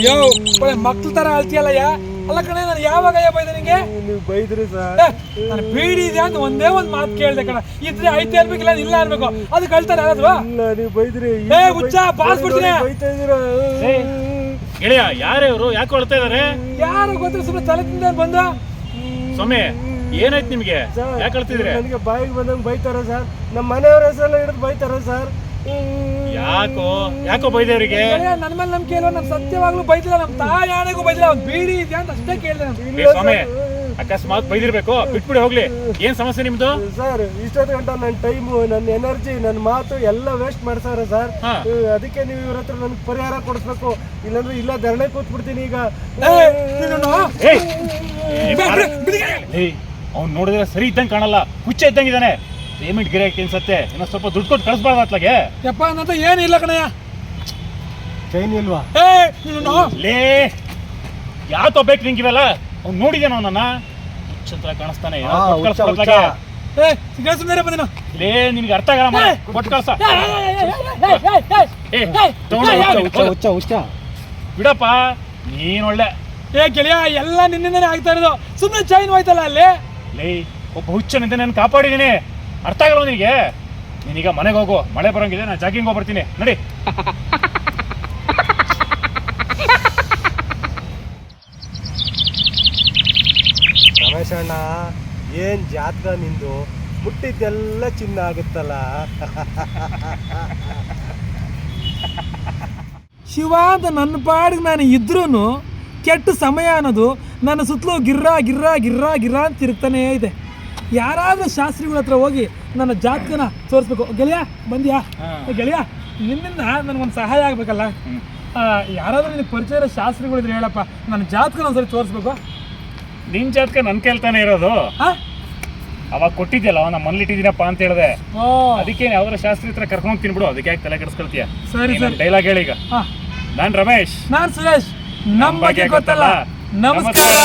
ಯೋ ಮಕ್ಳ ತರ ಅಳ್ತಿಯಲ್ಲಯ್ಯ. ಅಲ್ಲ ಕಣೆ, ನಾನು ಯಾವಾಗ ಬೈದೆ ನಿಂಗೆ? ನೀವು ಬೈದ್ರಿ ಸರ್. ನಾನು ಬೀಡಿ ಇದೆ ಅಂತ ಒಂದೇ ಒಂದು ಮಾತು ಕೇಳಿದೆ ಕಣ. ಇದ್ರೆ ಐತೆ ಇರ್ಬೇಕಿಲ್ಲ, ಇಲ್ಲ ಇರ್ಬೇಕು. ಅದಕ್ಕೆ ಅಳ್ತಾರೆ ಯಾರಾದ್ರು? ಇಲ್ಲ, ನೀವು ಬೈದ್ರಿ. ಹುಚ್ಚ ಬಾರಿಸ್ಬಿಡ್ತೀನಿ. ಬೈತಾ ಇದೀರಾ ಗೆಳೆಯ? ಯಾರೇ ಇವರು? ಯಾಕೆ ಹೊಳ್ತಾ ಇದಾರೆ? ಯಾರು ಗೊತ್ತಿಲ್ಲ, ಸುಮ್ಮನೆ ತಲೆ ತಿಂದ ಬಂದ. ಸ್ವಾಮಿ, ಏನಾಯ್ತು ನಿಮ್ಗೆ? ಯಾಕೆ ಅಳ್ತಿದ್ರಿ? ನನಗೆ ಬಾಯಿಗೆ ಬಂದಂಗೆ ಬೈತಾರ ಸರ್. ನಮ್ಮ ಮನೆಯವರ ಹೆಸರೆಲ್ಲ ಹಿಡಿದು ಬೈತಾರ ಸರ್. ಯಾಕೋ ಬೈದೇವ್ರಿಗೆ? ನನ್ನ ಮೇಲೆ ನಂಬಿಕೆ ಇಲ್ವ? ನಮ್ ಸತ್ಯವಾಗ್ಲೂ ಬೈದಿಲ್ಲ, ನಮ್ಮ ತಾಯಿ ಆಣೆಗೂ ಬೈದಿಲ್ಲ. ಅವ್ನು ಬೀಡಿ ಇದೆ ಅಂತ ಅಷ್ಟೇ ಕೇಳಿದೆ. ಸ್ವಾಮಿ, ಅಕಸ್ಮಾತ್ ಬೈದಿರ್ಬೇಕು, ಬಿಟ್ಬಿಡಿ ಹೋಗ್ಲಿ. ಏನ್ ಸಮಸ್ಯೆ ನಿಮ್ದು? ಸರ್, ಇಷ್ಟೊತ್ತು ಗಂಟ ನನ್ನ ಟೈಮು, ನನ್ನ ಎನರ್ಜಿ, ನನ್ನ ಮಾತು ಎಲ್ಲ ವೇಸ್ಟ್ ಮಾಡ್ಸಾರ ಸರ್. ಅದಕ್ಕೆ ನೀವು ಇವ್ರ ಹತ್ರ ನನಗೆ ಪರಿಹಾರ ಕೊಡಿಸ್ಬೇಕು. ಇಲ್ಲಾಂದ್ರೆ ಇಲ್ಲ ಧರಣೆ ಕೂತ್ಬಿಡ್ತೀನಿ ಈಗ. ಅವ್ನು ನೋಡಿದ್ರೆ ಸರಿ ಇದ್ದಂಗೆ ಕಾಣಲ್ಲ, ಹುಚ್ಚ ಇದ್ದಂಗಿದ್ದಾನೆ. ಪೇಮೆಂಟ್ ಗಿರಾಕಿ ಅನ್ಸತ್ತೆ. ಇನ್ನೂ ಸ್ವಲ್ಪ ದುಡ್ಡು ಕೊಟ್ಟು ಕಳಿಸ್ಬಾರ್ದು ಅತ್ಲಾಗೆ. ಯಪ್ಪ ಅನ್ನಂತ ಏನಿಲ್ಲ ಕಣಯ್ಯ. ಚೈನ್ ಇಲ್ವಾ? ಲೇ, ಯಾಕೋ ಬೇಕು ನಿಂಗಿವೆಲ್ಲ? ಅವ್ನು ನೋಡಿದೇನೋ ನನ್ನ ಹುಚ್ಚತ್ರ ಕಾಣಿಸ್ತಾನೆ. ಲೇ, ನಿನ್ಗೆ ಅರ್ಥ ಆಗಲ್ಲ. ಕೊಟ್ಟು ಕಳ್ಸ. ಬಿಡಪ್ಪ, ನೀನ್ ಒಳ್ಳೆ. ಗೆಳೆಯ, ಎಲ್ಲ ನಿನ್ನಿಂದನೇ ಆಗ್ತಾ ಇರೋದು. ಸುಮ್ಮನೆ ಚೈನ್ ಹೋಯ್ತಲ್ಲ ಅಲ್ಲಿ. ಲೇ, ಒಬ್ಬ ಹುಚ್ಚನಿಂದ ನಾನು ಕಾಪಾಡಿದ್ದೀನಿ. ಅರ್ಥ ಆಗಲ್ಲ ನಿನಗೆ? ನೀನೀಗ ಮನೆಗೆ ಹೋಗು, ಮಳೆ ಬರೋಂಗಿದೆ. ನಾನು ಜಾಗಿಂಗ್ ಹೋಗ್ಬರ್ತೀನಿ, ನಡಿ. ರಮೇಶ್ ಅಣ್ಣ, ಏನ್ ಜಾತಕ ನಿಂದು? ಮುಟ್ಟಿದ್ದೆಲ್ಲ ಚಿನ್ನ ಆಗುತ್ತಲ್ಲ. ಶಿವ ಅಂತ ನನ್ನ ಪಾಡಿಗೆ ನಾನು ಇದ್ರೂ ಕೆಟ್ಟ ಸಮಯ ಅನ್ನೋದು ನನ್ನ ಸುತ್ತಲೂ ಗಿರ್ರಾ ಗಿರ್ರಾ ಗಿರ್ರಾ ಗಿರ್ರಾ ಅಂತ ತಿರುಗ್ತಾನೇ ಇದೆ. ಯಾರಾದರೂ ಶಾಸ್ತ್ರಿಗಳ ಹತ್ರ ಹೋಗಿ ನನ್ನ ಜಾತಕನ ತೋರಿಸ್ಬೇಕು. ಗೆಳೆಯ ಬಂದ್ಯಾ? ಗೆಳೆಯ, ನಿನ್ನಿಂದ ನನಗೊಂದು ಸಹಾಯ ಆಗಬೇಕಲ್ಲ. ಯಾರಾದರೂ ನಿನಗೆ ಪರಿಚಯ ಇರೋ ಶಾಸ್ತ್ರಿಗಳಿದ್ರೆ ಹೇಳಪ್ಪ, ನನ್ನ ಜಾತಕನ ಒಂದ್ಸರಿ ತೋರಿಸ್ಬೇಕು. ನಿನ್ ಜಾತಕ ನನ್ನ ಕೇಳ್ತಾನೆ ಇರೋದು. ಅವಾಗ ಕೊಟ್ಟಿದ್ಯಲ್ಲ, ನಮ್ಮ ಮನೇಲಿಟ್ಟಿದ್ದೀನಪ್ಪ ಅಂತ ಹೇಳಿದೆ. ಅದಕ್ಕೆ ಯಾವ್ದಾರ ಶಾಸ್ತ್ರಿ ಹತ್ರ ಕರ್ಕೊಂಡು ಹೋಗ್ತೀನಿ ಬಿಡು. ಅದಕ್ಕೆ ಯಾಕೆ ತಲೆ ಕೆಡಿಸ್ಕೊಳ್ತೀಯ? ಸರಿ ಸರಿ, ಡೈಲಾಗ್ ಹೇಳಿ ಈಗ. ಹಾಂ, ನಾನು ರಮೇಶ್. ನಾನು ಸುರೇಶ್. ನಮ್ಮ ಬಗ್ಗೆ ಗೊತ್ತಲ್ಲ. ನಮಸ್ಕಾರ.